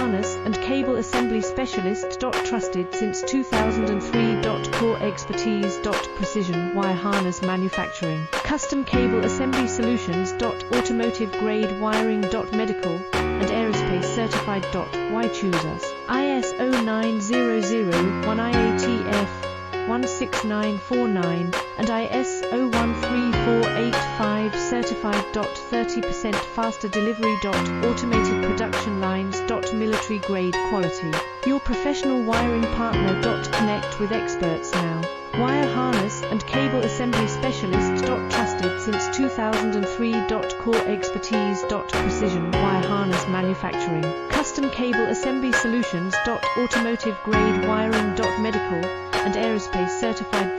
harness and cable assembly specialist. Trusted since 2003. Core expertise. Precision wire harness manufacturing. Custom cable assembly solutions. Automotive grade wiring. Medical and aerospace certified. Why choose us? ISO 9001 IATF 16949 and ISO 13485 certified. 30% faster delivery. Automated production lines. Military grade quality. Your professional wiring partner. Connect with experts now. Wire harness and cable assembly specialist. Trusted since 2003. Core expertise. Precision wire harness manufacturing. Custom cable assembly solutions. Automotive grade wiring. Medical and aerospace certified.